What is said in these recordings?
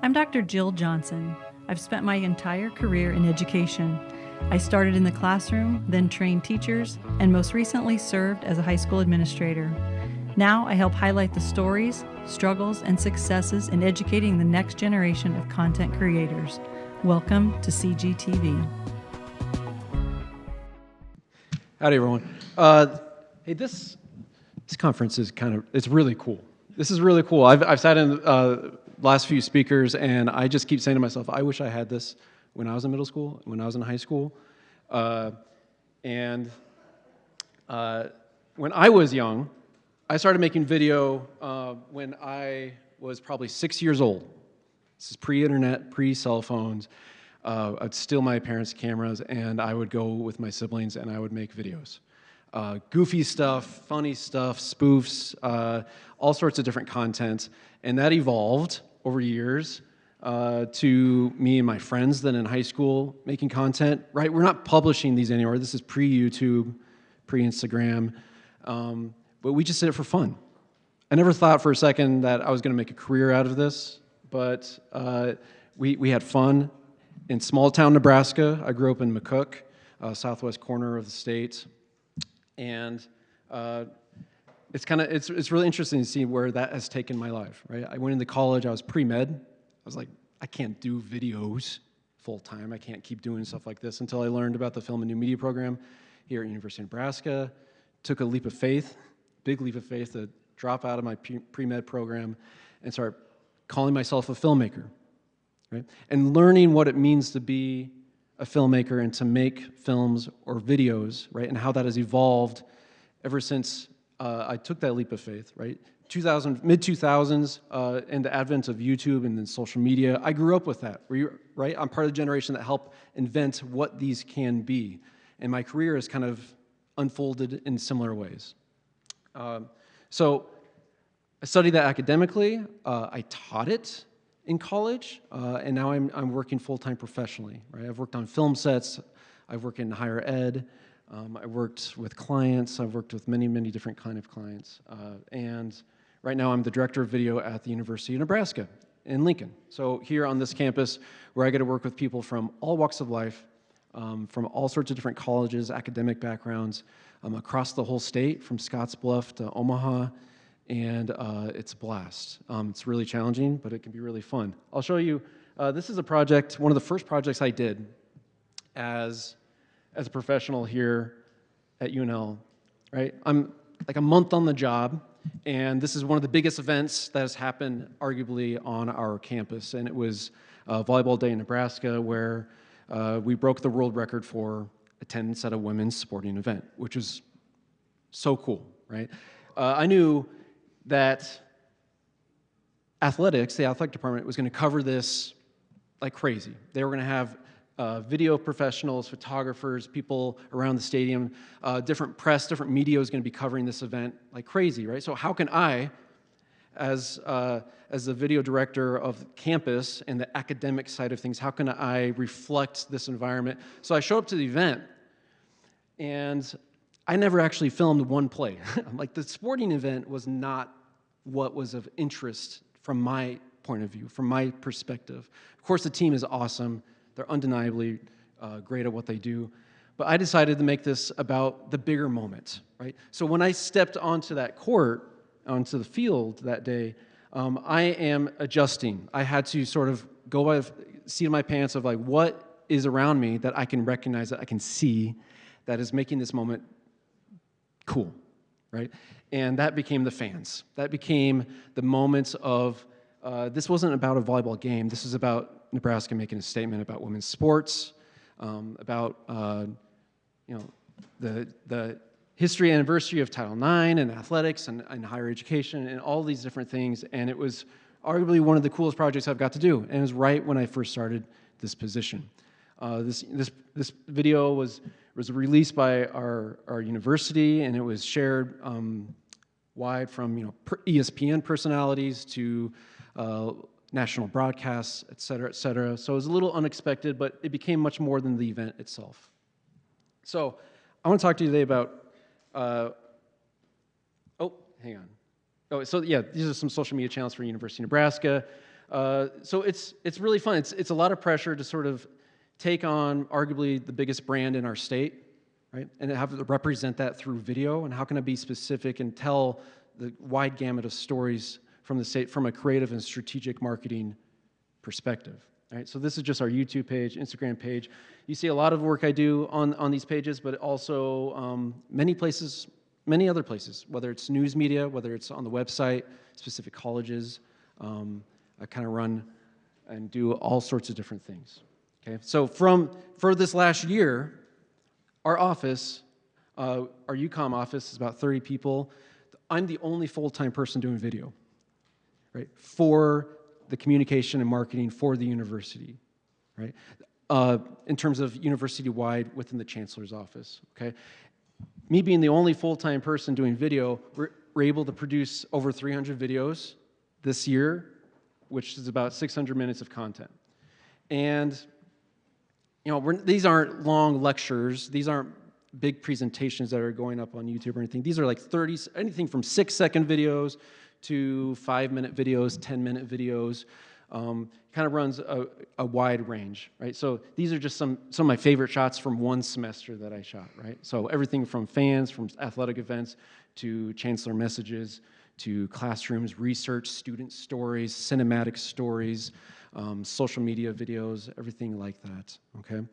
I'm Dr. Jill Johnson. I've spent my entire career in education. I started in the classroom, then trained teachers, and most recently served as a high school administrator. Now I help highlight the stories, struggles, and successes in educating the next generation of content creators. Welcome to CGTV. Howdy, everyone. Hey, this conference is it's really cool. This is really cool. I've sat in last few speakers, and I just keep saying to myself, I wish I had this when I was in middle school, when I was in high school. When I was young, I started making video when I was probably 6 years old. This is pre-internet, pre-cell phones. I'd steal my parents' cameras, and I would go with my siblings, and I would make videos. Goofy stuff, funny stuff, spoofs, all sorts of different content. And that evolved over years to me and my friends then in high school making content, right? We're not publishing these anymore. This is pre-YouTube, pre-Instagram. But we just did it for fun. I never thought for a second that I was going to make a career out of this, but we had fun. In small town Nebraska, I grew up in McCook, southwest corner of the state, and it's really interesting to see where that has taken my life. Right, I went into college. I was pre-med. I was like, I can't do videos full time. I can't keep doing stuff like this until I learned about the Film and New Media program here at University of Nebraska. Took a leap of faith, big leap of faith, to drop out of my pre-med program and start calling myself a filmmaker. Right? And learning what it means to be a filmmaker and to make films or videos, right? And how that has evolved ever since I took that leap of faith, right? Mid-2000s, and the advent of YouTube and then social media. I grew up with that, right? I'm part of the generation that helped invent what these can be. And my career has kind of unfolded in similar ways. So I studied that academically. I taught it in college, and now I'm working full-time professionally, right? I've worked on film sets, I've worked in higher ed, I worked with clients, I've worked with many, many different kind of clients, and right now I'm the director of video at the University of Nebraska in Lincoln. So here on this campus, where I get to work with people from all walks of life, from all sorts of different colleges, academic backgrounds, across the whole state, from Scottsbluff to Omaha, and it's a blast. It's really challenging, but it can be really fun. I'll show you, this is a project, one of the first projects I did as a professional here at UNL, right? I'm like a month on the job, and this is one of the biggest events that has happened arguably on our campus, and it was Volleyball Day in Nebraska, where we broke the world record for attendance at a women's sporting event, which was so cool, right? I knew that athletics, the athletic department, was going to cover this like crazy. They were going to have video professionals, photographers, people around the stadium, different press, different media was going to be covering this event like crazy, right? So how can I, as the video director of campus and the academic side of things, how can I reflect this environment? So I show up to the event, and I never actually filmed one play. Like, the sporting event was not what was of interest from my point of view, from my perspective. Of course, the team is awesome. They're undeniably great at what they do. But I decided to make this about the bigger moment, right? So when I stepped onto that court, onto the field that day, I am adjusting. I had to sort of go by the seat of my pants of like, what is around me that I can recognize, that I can see, that is making this moment cool, right? And that became the fans. That became the moments of, this wasn't about a volleyball game. This was about Nebraska making a statement about women's sports, about the history anniversary of Title IX and athletics and higher education and all these different things. And it was arguably one of the coolest projects I've got to do. And it was right when I first started this position. This video was released by our university, and it was shared wide from ESPN personalities to national broadcasts, et cetera, et cetera. So it was a little unexpected, but it became much more than the event itself. So I want to talk to you today about, hang on. Oh, so yeah, these are some social media channels for University of Nebraska. So it's really fun. It's a lot of pressure to sort of take on arguably the biggest brand in our state, right? And have to represent that through video. And how can I be specific and tell the wide gamut of stories from the state from a creative and strategic marketing perspective, right? So this is just our YouTube page, Instagram page. You see a lot of work I do on these pages, but also many other places, whether it's news media, whether it's on the website, specific colleges. I kind of run and do all sorts of different things. Okay, so for this last year, our office, our UCOM office is about 30 people. I'm the only full-time person doing video, right, for the communication and marketing for the university, right, in terms of university-wide within the chancellor's office, okay? Me being the only full-time person doing video, we're able to produce over 300 videos this year, which is about 600 minutes of content. And you know, these aren't long lectures. These aren't big presentations that are going up on YouTube or anything. These are like anything from 6-second videos to 5-minute videos, 10-minute videos. Kind of runs a wide range, right? So these are just some of my favorite shots from one semester that I shot, right? So everything from fans, from athletic events, to chancellor messages, to classrooms, research, student stories, cinematic stories, social media videos, everything like that, okay?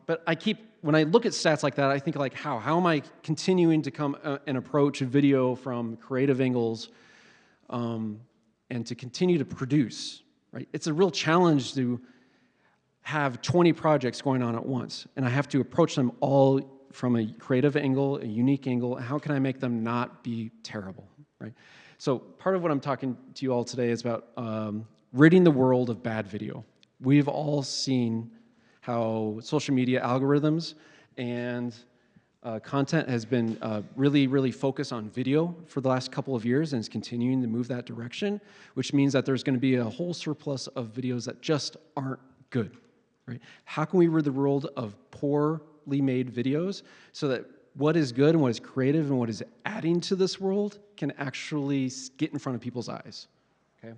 But when I look at stats like that, I think like, how am I continuing to come and approach video from creative angles and to continue to produce, right? It's a real challenge to have 20 projects going on at once, and I have to approach them all from a creative angle, a unique angle. How can I make them not be terrible, right? So part of what I'm talking to you all today is about ridding the world of bad video. We've all seen how social media algorithms and content has been really focused on video for the last couple of years and is continuing to move that direction, which means that there's going to be a whole surplus of videos that just aren't good, right? How can we rid the world of poorly made videos so that what is good and what is creative and what is adding to this world can actually get in front of people's eyes, okay?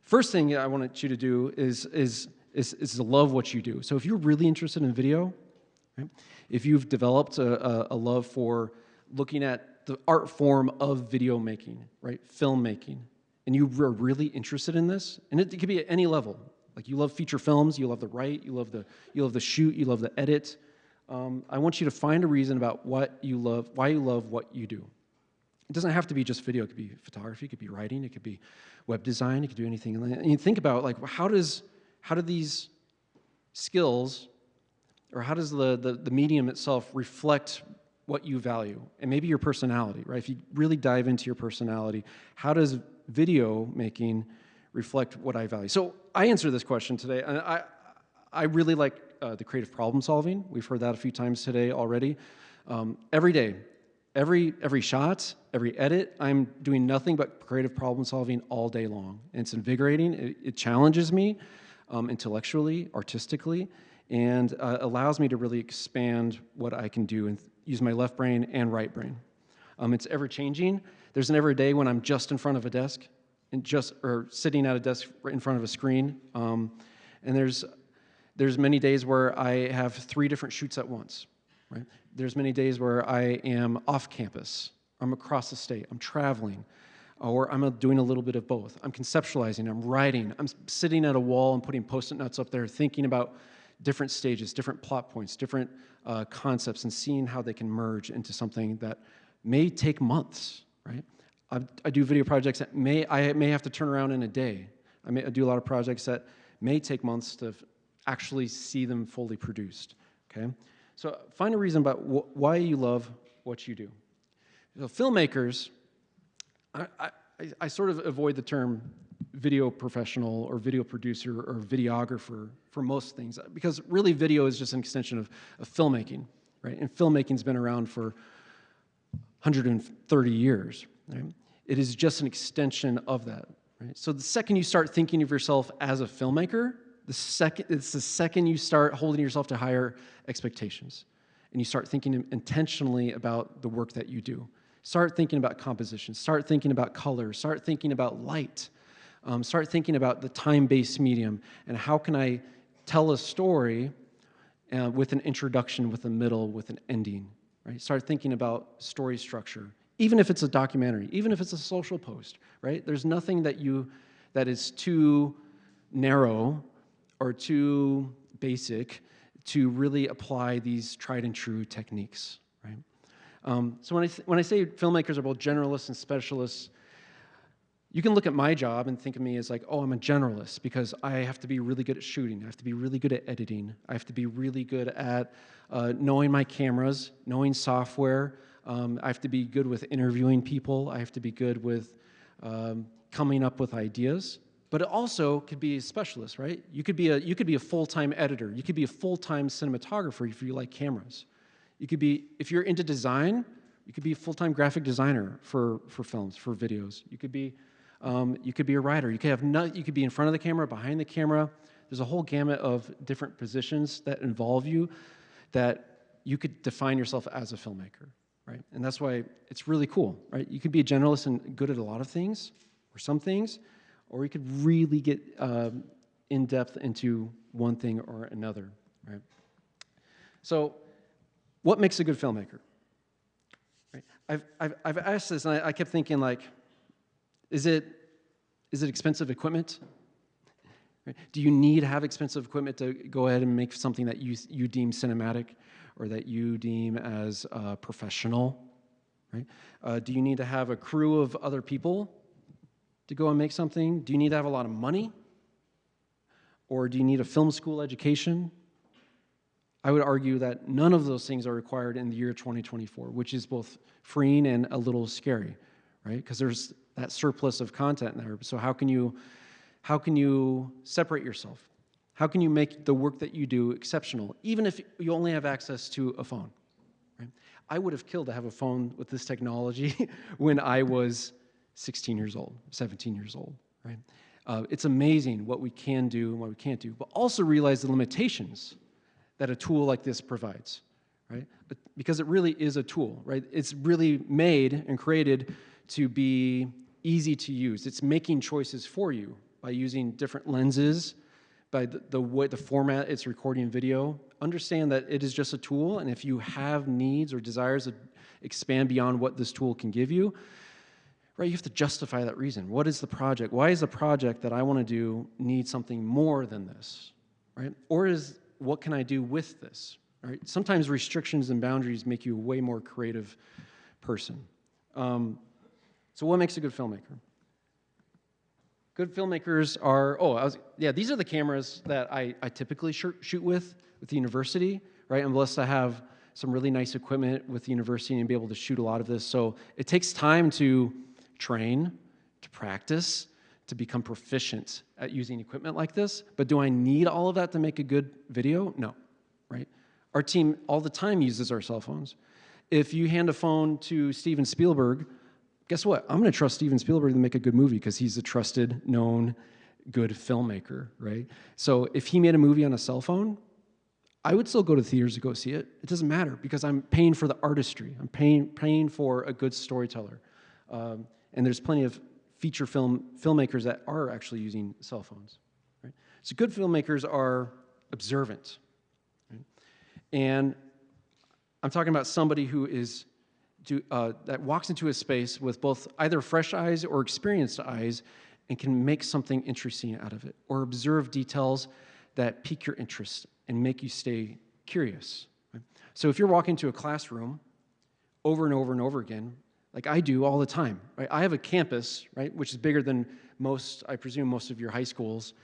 First thing I want you to do is to love what you do. So if you're really interested in video, right, if you've developed a love for looking at the art form of video making, right, filmmaking, and you are really interested in this, and it could be at any level. Like you love feature films, you love the write, you love the shoot, you love the edit. I want you to find a reason about what you love, why you love what you do. It doesn't have to be just video. It could be photography, it could be writing, it could be web design, it could do anything. And you think about like how do these skills, or how does the medium itself reflect what you value? And maybe your personality, right? If you really dive into your personality, how does video making reflect what I value? So I answer this question today, and I really like the creative problem solving. We've heard that a few times today already. Every day, every shot, every edit, I'm doing nothing but creative problem solving all day long. And it's invigorating. It challenges me intellectually, artistically, and allows me to really expand what I can do and use my left brain and right brain. It's ever-changing. There's never a day when I'm just in front of a desk or sitting at a desk right in front of a screen. And there's many days where I have 3 different shoots at once, right? There's many days where I am off campus, I'm across the state, I'm traveling, or I'm doing a little bit of both. I'm conceptualizing, I'm writing, I'm sitting at a wall and putting Post-it notes up there, thinking about different stages, different plot points, different concepts, and seeing how they can merge into something that may take months, right? I do video projects that I may have to turn around in a day. I do a lot of projects that may take months to actually see them fully produced, okay? So find a reason about why you love what you do. So filmmakers, I sort of avoid the term video professional or video producer or videographer for most things, because really video is just an extension of filmmaking, right? And filmmaking's been around for 130 years, right? It is just an extension of that, right? So the second you start thinking of yourself as a filmmaker, it's the second you start holding yourself to higher expectations, and you start thinking intentionally about the work that you do. Start thinking about composition. Start thinking about color. Start thinking about light. Start thinking about the time-based medium and how can I tell a story with an introduction, with a middle, with an ending, right? Start thinking about story structure, even if it's a documentary, even if it's a social post, right? There's nothing that is too narrow or too basic to really apply these tried and true techniques, right? So when I say filmmakers are both generalists and specialists, you can look at my job and think of me as like, oh, I'm a generalist because I have to be really good at shooting. I have to be really good at editing. I have to be really good at knowing my cameras, knowing software. I have to be good with interviewing people. I have to be good with coming up with ideas. But it also could be a specialist, right? You could be a full-time editor. You could be a full-time cinematographer if you like cameras. You could be, if you're into design, you could be a full-time graphic designer for films, for videos. You could be a writer. You could be in front of the camera, behind the camera. There's a whole gamut of different positions that involve you that you could define yourself as a filmmaker, right? And that's why it's really cool, right? You could be a generalist and good at a lot of things, or some things, or you could really get in depth into one thing or another, right? So, what makes a good filmmaker? Right? I've asked this, and I kept thinking, like, is it expensive equipment? Right? Do you need to have expensive equipment to go ahead and make something that you deem cinematic or that you deem as professional? Right? Do you need to have a crew of other people to go and make something? Do you need to have a lot of money? Or do you need a film school education? I would argue that none of those things are required in the year 2024, which is both freeing and a little scary, right? Because there's that surplus of content there. So how can you separate yourself? How can you make the work that you do exceptional, even if you only have access to a phone? Right? I would have killed to have a phone with this technology when I was 16 years old, 17 years old, right? It's amazing what we can do and what we can't do, but also realize the limitations that a tool like this provides, right? Because it really is a tool, right? It's really made and created to be easy to use. It's making choices for you by using different lenses, by the format it's recording video. Understand that it is just a tool, and if you have needs or desires to expand beyond what this tool can give you, right, you have to justify that reason. What is the project? Why is the project that I want to do need something more than this, right? Or what can I do with this, right? Sometimes restrictions and boundaries make you a way more creative person. So what makes a good filmmaker? Good filmmakers are, these are the cameras that I typically shoot with the university, right? I'm blessed to have some really nice equipment with the university and be able to shoot a lot of this. So it takes time to train, to practice, to become proficient at using equipment like this. But do I need all of that to make a good video? No, right? Our team all the time uses our cell phones. If you hand a phone to Steven Spielberg, guess what? I'm going to trust Steven Spielberg to make a good movie because he's a trusted, known, good filmmaker, right? So if he made a movie on a cell phone, I would still go to theaters to go see it. It doesn't matter because I'm paying for the artistry. I'm paying for a good storyteller. And there's plenty of feature filmmakers that are actually using cell phones, right? So good filmmakers are observant, right? And I'm talking about somebody who is that walks into a space with both either fresh eyes or experienced eyes and can make something interesting out of it, or observe details that pique your interest and make you stay curious. Right? So if you're walking into a classroom over and over and over again, like I do all the time, right? I have a campus, right, which is bigger than I presume, most of your high schools.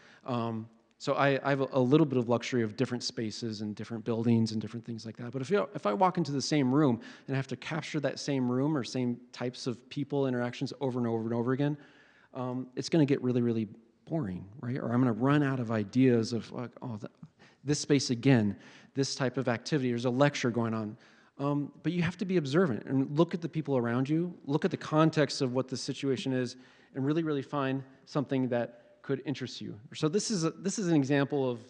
So I have a little bit of luxury of different spaces and different buildings and different things like that. But if I walk into the same room and I have to capture that same room or same types of people interactions over and over and over again, it's going to get really, really boring, right? Or I'm going to run out of ideas of like, this space again, this type of activity. There's a lecture going on. But you have to be observant and look at the people around you, look at the context of what the situation is, and really, really find something that could interest you. So this is an example of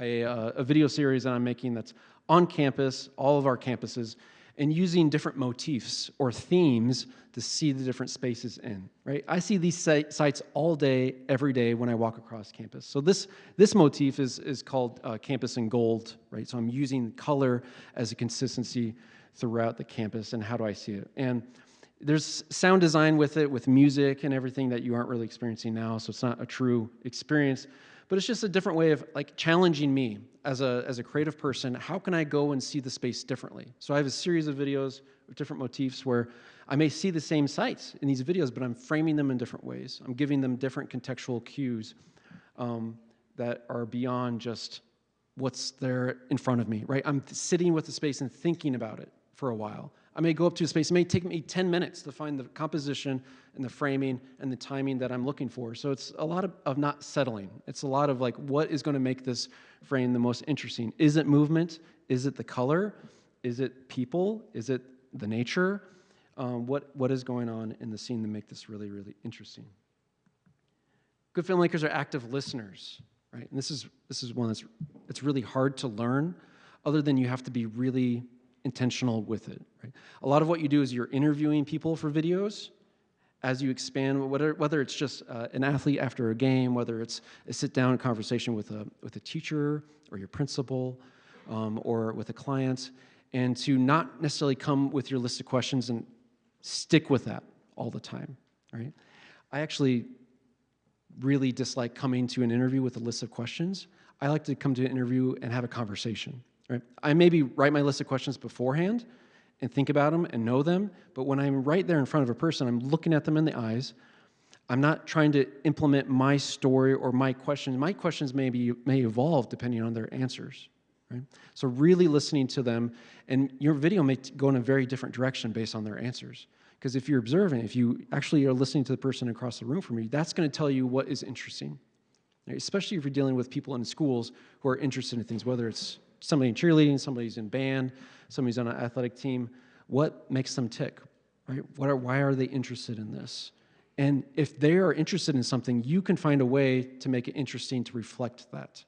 a video series that I'm making that's on campus, all of our campuses, and using different motifs or themes to see the different spaces in, right? I see these sites all day, every day when I walk across campus. So this motif is called campus in gold, right? So I'm using color as a consistency throughout the campus, and how do I see it? And there's sound design with it, with music and everything that you aren't really experiencing now, so it's not a true experience, but it's just a different way of like challenging me as a creative person. How can I go and see the space differently? So I have a series of videos with different motifs where I may see the same sites in these videos, but I'm framing them in different ways. I'm giving them different contextual cues that are beyond just what's there in front of me, right? I'm sitting with the space and thinking about it for a while. I may go up to a space, it may take me 10 minutes to find the composition and the framing and the timing that I'm looking for. So it's a lot of not settling. It's a lot of like, what is going to make this frame the most interesting? Is it movement? Is it the color? Is it people? Is it the nature? What is going on in the scene to make this really, really interesting? Good filmmakers are active listeners, right? And this is one it's really hard to learn, other than you have to be really intentional with it, right? A lot of what you do is you're interviewing people for videos as you expand, whether it's just an athlete after a game, whether it's a sit-down conversation with a teacher or your principal or with a client, and to not necessarily come with your list of questions and stick with that all the time, right? I actually really dislike coming to an interview with a list of questions. I like to come to an interview and have a conversation. Right? I maybe write my list of questions beforehand and think about them and know them, but when I'm right there in front of a person, I'm looking at them in the eyes. I'm not trying to implement my story or my questions. My questions may evolve depending on their answers. Right? So really listening to them, and your video may go in a very different direction based on their answers. Because if you're observing, if you actually are listening to the person across the room from you, that's going to tell you what is interesting. Right? Especially if you're dealing with people in schools who are interested in things, whether it's somebody in cheerleading, somebody's in band, somebody's on an athletic team. What makes them tick, right? Why are they interested in this? And if they are interested in something, you can find a way to make it interesting to reflect that.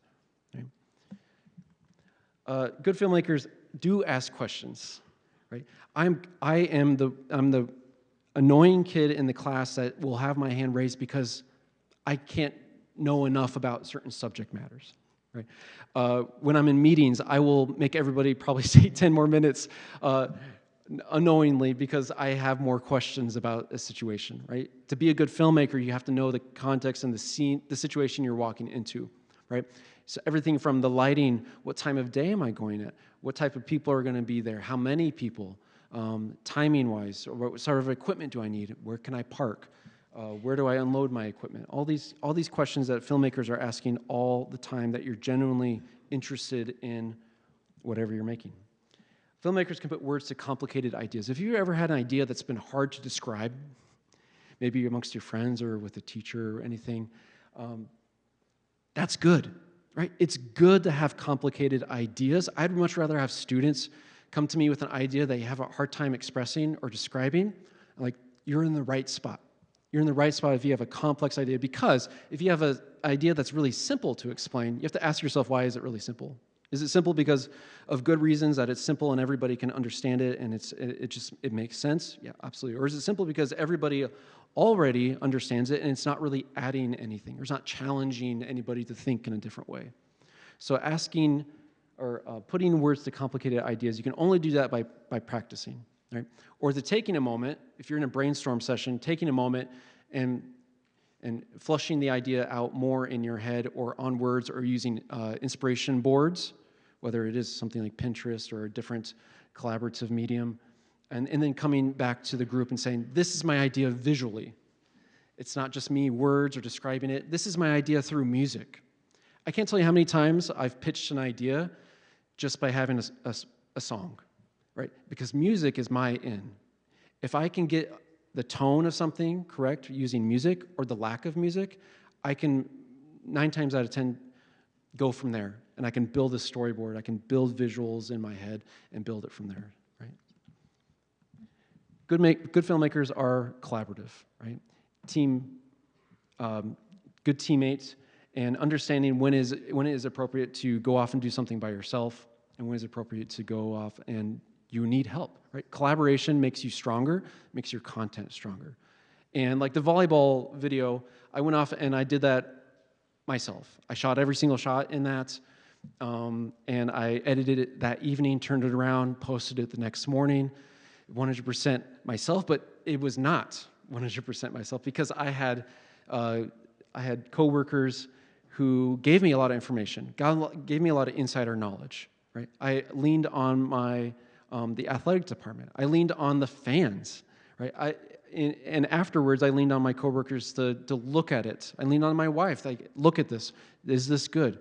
Right? Good filmmakers do ask questions, right? I'm the annoying kid in the class that will have my hand raised because I can't know enough about certain subject matters. Right? When I'm in meetings, I will make everybody probably stay 10 more minutes unknowingly because I have more questions about a situation, right? To be a good filmmaker, you have to know the context and the scene, the situation you're walking into, right? So everything from the lighting, what time of day am I going at? What type of people are going to be there? How many people? Timing-wise, or what sort of equipment do I need? Where can I park? Where do I unload my equipment? All these questions that filmmakers are asking all the time that you're genuinely interested in whatever you're making. Filmmakers can put words to complicated ideas. If you've ever had an idea that's been hard to describe, maybe amongst your friends or with a teacher or anything, that's good, right? It's good to have complicated ideas. I'd much rather have students come to me with an idea they have a hard time expressing or describing. Like, you're in the right spot. You're in the right spot if you have a complex idea, because if you have an idea that's really simple to explain, you have to ask yourself, why is it really simple? Is it simple because of good reasons, that it's simple and everybody can understand it and it makes sense? Yeah, absolutely. Or is it simple because everybody already understands it and it's not really adding anything, or it's not challenging anybody to think in a different way? So asking or putting words to complicated ideas, you can only do that by practicing. Right? Or taking a moment, if you're in a brainstorm session, taking a moment and flushing the idea out more in your head or on words, or using inspiration boards, whether it is something like Pinterest or a different collaborative medium, and then coming back to the group and saying, this is my idea visually. It's not just me words or describing it. This is my idea through music. I can't tell you how many times I've pitched an idea just by having a song. Right? Because music is my in. If I can get the tone of something correct using music, or the lack of music, I can 9 times out of 10 go from there, and I can build a storyboard. I can build visuals in my head and build it from there. Right? Good filmmakers are collaborative. Right? Good teammates, and understanding when it is appropriate to go off and do something by yourself, and when it's appropriate to go off and you need help, right? Collaboration makes you stronger, makes your content stronger. And like the volleyball video, I went off and I did that myself. I shot every single shot in that, and I edited it that evening, turned it around, posted it the next morning, 100% myself, but it was not 100% myself because I had coworkers who gave me a lot of information, gave me a lot of insider knowledge, right? I leaned on my the athletic department. I leaned on the fans, right? And afterwards, I leaned on my coworkers to look at it. I leaned on my wife, like, look at this. Is this good?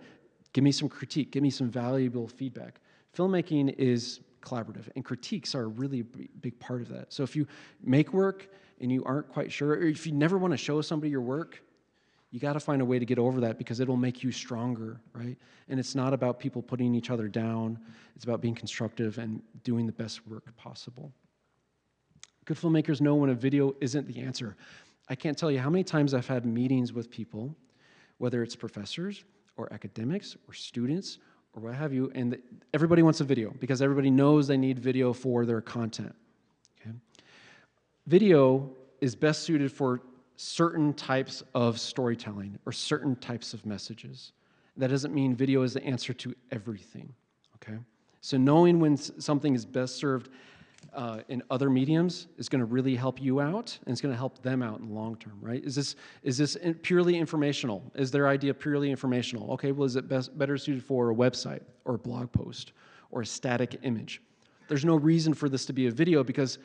Give me some critique. Give me some valuable feedback. Filmmaking is collaborative, and critiques are a really big part of that. So if you make work and you aren't quite sure, or if you never want to show somebody your work, you got to find a way to get over that because it'll make you stronger, right? And it's not about people putting each other down. It's about being constructive and doing the best work possible. Good filmmakers know when a video isn't the answer. I can't tell you how many times I've had meetings with people, whether it's professors or academics or students or what have you, and everybody wants a video because everybody knows they need video for their content. Okay? Video is best suited for certain types of storytelling or certain types of messages. That doesn't mean video is the answer to everything. Okay? So knowing when something is best served in other mediums is going to really help you out, and it's going to help them out in the long term, right? Is this purely informational? Is their idea purely informational? Okay, well, is it better suited for a website or a blog post or a static image? There's no reason for this to be a video because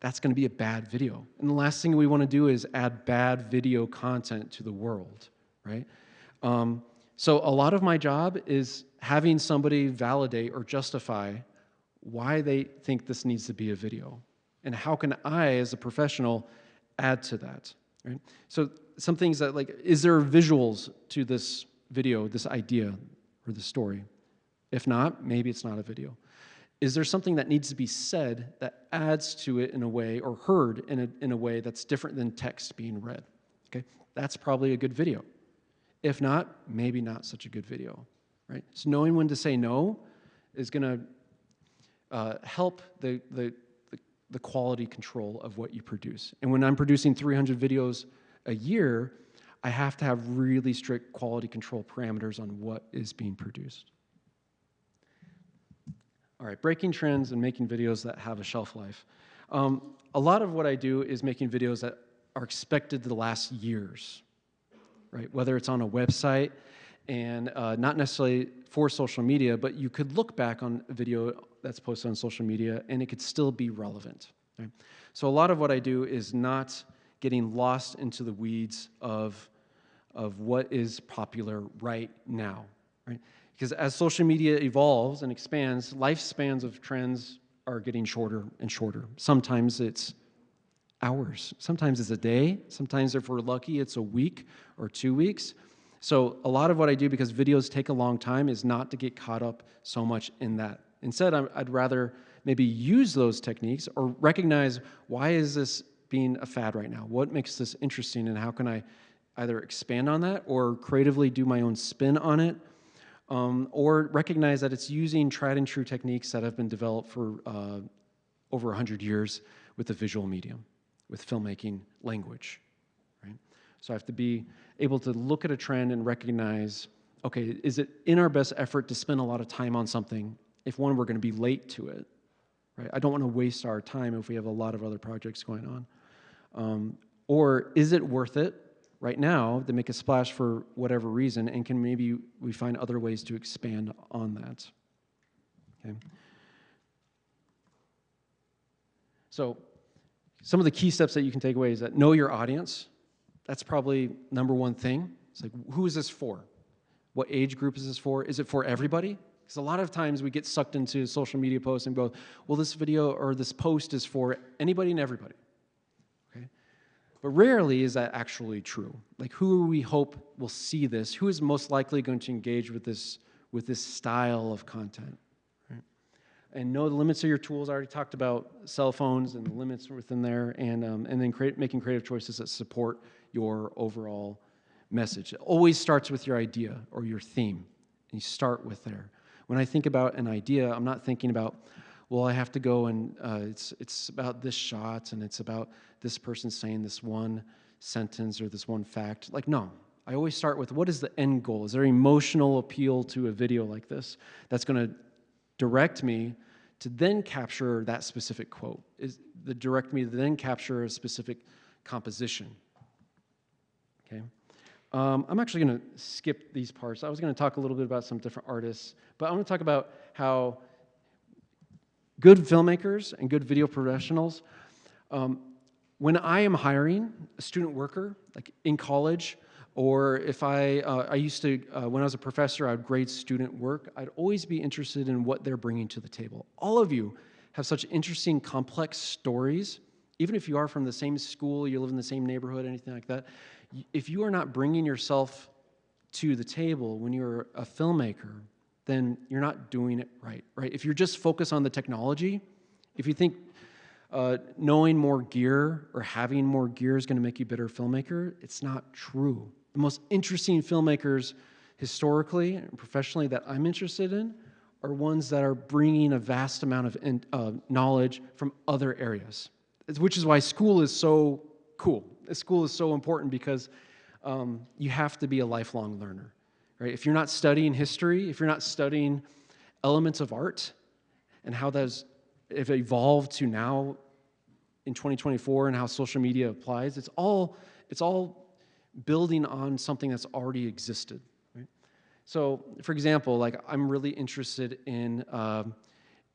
that's going to be a bad video. And the last thing we want to do is add bad video content to the world, right? So a lot of my job is having somebody validate or justify why they think this needs to be a video, and how can I, as a professional, add to that, right? So some things that, like, is there visuals to this video, this idea, or the story? If not, maybe it's not a video. Is there something that needs to be said that adds to it in a way, or heard in a way that's different than text being read? Okay, that's probably a good video. If not, maybe not such a good video, right? So knowing when to say no is going to help the quality control of what you produce. And when I'm producing 300 videos a year, I have to have really strict quality control parameters on what is being produced. All right, breaking trends and making videos that have a shelf life. A lot of what I do is making videos that are expected to last years, right? Whether it's on a website and not necessarily for social media, but you could look back on a video that's posted on social media and it could still be relevant. Right? So a lot of what I do is not getting lost into the weeds of what is popular right now, right? Because as social media evolves and expands, lifespans of trends are getting shorter and shorter. Sometimes it's hours, sometimes it's a day, sometimes if we're lucky it's a week or 2 weeks. So a lot of what I do, because videos take a long time, is not to get caught up so much in that. Instead, I'd rather maybe use those techniques or recognize, why is this being a fad right now? What makes this interesting, and how can I either expand on that or creatively do my own spin on it, or recognize that it's using tried and true techniques that have been developed for over 100 years with the visual medium, with filmmaking language, right? So I have to be able to look at a trend and recognize, okay, is it in our best effort to spend a lot of time on something if, one, we're going to be late to it, right? I don't want to waste our time if we have a lot of other projects going on. Or is it worth it right now to make a splash for whatever reason, and can maybe we find other ways to expand on that, okay? So some of the key steps that you can take away is that know your audience. That's probably number one thing. It's like, who is this for? What age group is this for? Is it for everybody? Because a lot of times we get sucked into social media posts and go, well, this video or this post is for anybody and everybody. Okay? But rarely is that actually true. Like, who we hope will see this? Who is most likely going to engage with this style of content? Right? And know the limits of your tools. I already talked about cell phones and the limits within there, and then making creative choices that support your overall message. It always starts with your idea or your theme, and you start with there. When I think about an idea, I'm not thinking about well, I have to go and it's about this shot and it's about this person saying this one sentence or this one fact. Like, no. I always start with, what is the end goal? Is there emotional appeal to a video like this that's going to direct me to then capture that specific quote? Is the direct me to then capture a specific composition? Okay. I'm actually going to skip these parts. I was going to talk a little bit about some different artists, but I want to talk about how good filmmakers and good video professionals, when I am hiring a student worker, like in college, or if I used to, when I was a professor, I would grade student work, I'd always be interested in what they're bringing to the table. All of you have such interesting, complex stories. Even if you are from the same school, you live in the same neighborhood, anything like that, if you are not bringing yourself to the table when you're a filmmaker, then you're not doing it right? If you're just focused on the technology, if you think knowing more gear or having more gear is going to make you a better filmmaker, it's not true. The most interesting filmmakers historically and professionally that I'm interested in are ones that are bringing a vast amount of knowledge from other areas, which is why school is so cool. School is so important because you have to be a lifelong learner. Right? If you're not studying history, if you're not studying elements of art and how those have evolved to now in 2024 and how social media applies, it's all building on something that's already existed. Right? So, for example, like I'm really interested in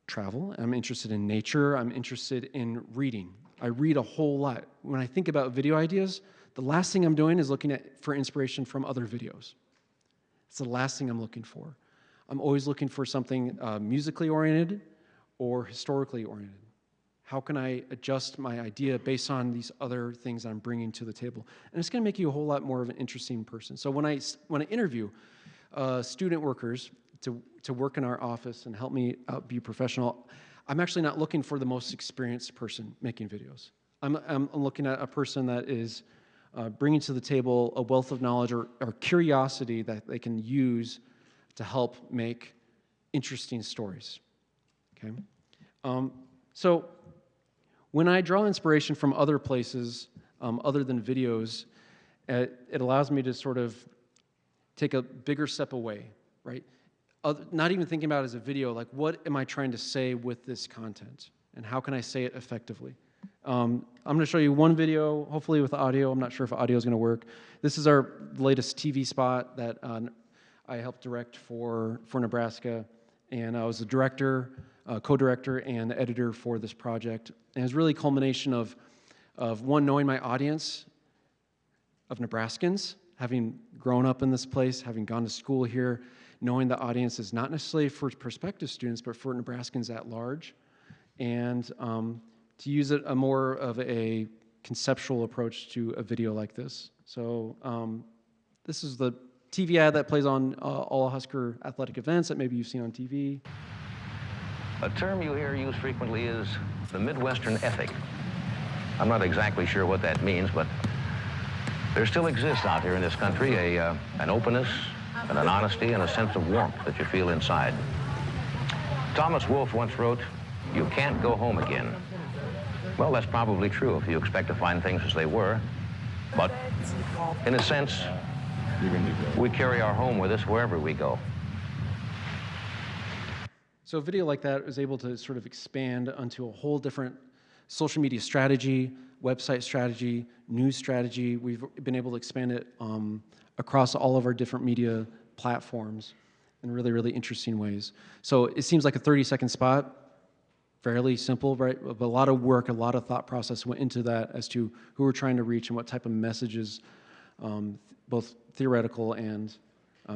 travel. I'm interested in nature. I'm interested in reading. I read a whole lot. When I think about video ideas, the last thing I'm doing is looking for inspiration from other videos. It's the last thing I'm looking for. I'm always looking for something musically oriented or historically oriented. How can I adjust my idea based on these other things I'm bringing to the table? And it's going to make you a whole lot more of an interesting person. So when I interview student workers to work in our office and help me out be professional, I'm actually not looking for the most experienced person making videos. I'm looking at a person that is bringing to the table a wealth of knowledge or curiosity that they can use to help make interesting stories. Okay, so when I draw inspiration from other places other than videos, it allows me to sort of take a bigger step away, right? Not even thinking about it as a video, like what am I trying to say with this content, and how can I say it effectively? I'm going to show you one video, hopefully with audio. I'm not sure if audio is going to work. This is our latest TV spot that I helped direct for Nebraska, and I was the director, co-director, and the editor for this project. And it's really a culmination of one, knowing my audience of Nebraskans, having grown up in this place, having gone to school here, knowing the audience is not necessarily for prospective students, but for Nebraskans at large, and to use it a more of a conceptual approach to a video like this. So this is the TV ad that plays on all Husker athletic events that maybe you've seen on TV. A term you hear used frequently is the Midwestern ethic. I'm not exactly sure what that means, but there still exists out here in this country an openness and an honesty and a sense of warmth that you feel inside. Thomas Wolfe once wrote, "You can't go home again." Well, that's probably true if you expect to find things as they were, but in a sense, we carry our home with us wherever we go. So a video like that is able to sort of expand onto a whole different social media strategy, website strategy, news strategy. We've been able to expand it across all of our different media platforms in really, really interesting ways. So it seems like a 30-second spot, fairly simple, right? But a lot of work, a lot of thought process went into that as to who we're trying to reach and what type of messages, both theoretical and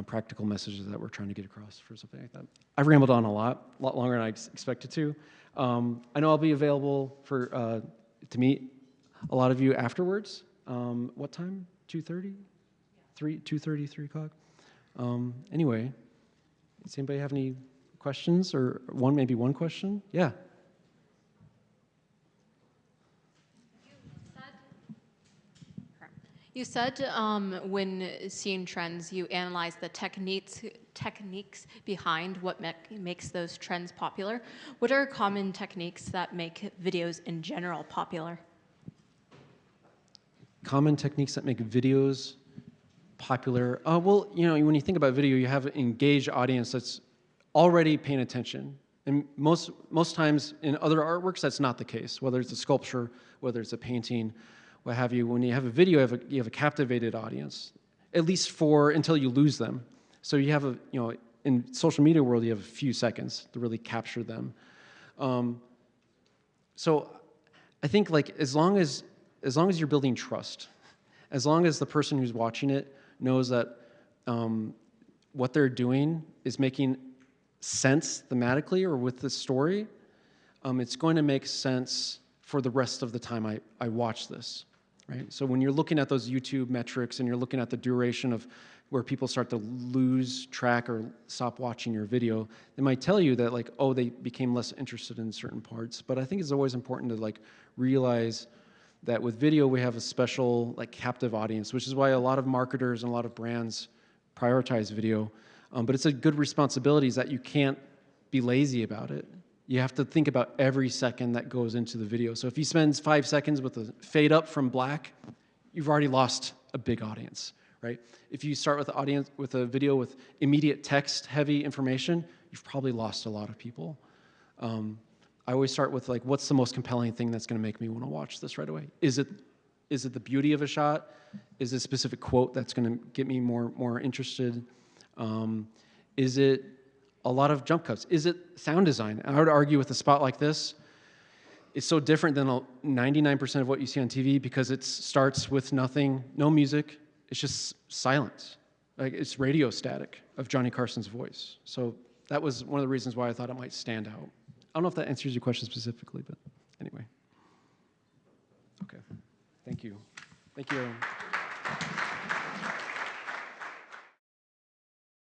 practical messages that we're trying to get across for something like that. I've rambled on a lot longer than I expected to. I know I'll be available for to meet a lot of you afterwards. What time? 2:30? 2:30, 3 o'clock? Anyway, does anybody have any questions or maybe one question? Yeah. You said when seeing trends, you analyze the techniques behind what makes those trends popular. What are common techniques that make videos in general popular? Common techniques that make videos popular. Well, you know, when you think about video, you have an engaged audience that's already paying attention. And most times in other artworks, that's not the case, whether it's a sculpture, whether it's a painting, what have you. When you have a video, you have a captivated audience, at least until you lose them. So you have in social media world, you have a few seconds to really capture them. So I think like as long as you're building trust, as long as the person who's watching it knows that what they're doing is making sense thematically or with the story, it's going to make sense for the rest of the time I watch this, right? So when you're looking at those YouTube metrics and you're looking at the duration of where people start to lose track or stop watching your video, they might tell you that like, oh, they became less interested in certain parts. But I think it's always important to like realize that with video we have a special like captive audience, which is why a lot of marketers and a lot of brands prioritize video. But it's a good responsibility is that you can't be lazy about it. You have to think about every second that goes into the video. So if you spend 5 seconds with a fade up from black, you've already lost a big audience, right? If you start with a video with immediate text, heavy information, you've probably lost a lot of people. I always start with like, what's the most compelling thing that's going to make me want to watch this right away? Is it the beauty of a shot? Is it a specific quote that's going to get me more interested? Is it a lot of jump cuts? Is it sound design? I would argue with a spot like this, it's so different than 99% of what you see on TV because it starts with nothing, no music. It's just silence. Like it's radio static of Johnny Carson's voice. So that was one of the reasons why I thought it might stand out. I don't know if that answers your question specifically, but anyway. Okay. Thank you. Thank you, Aaron.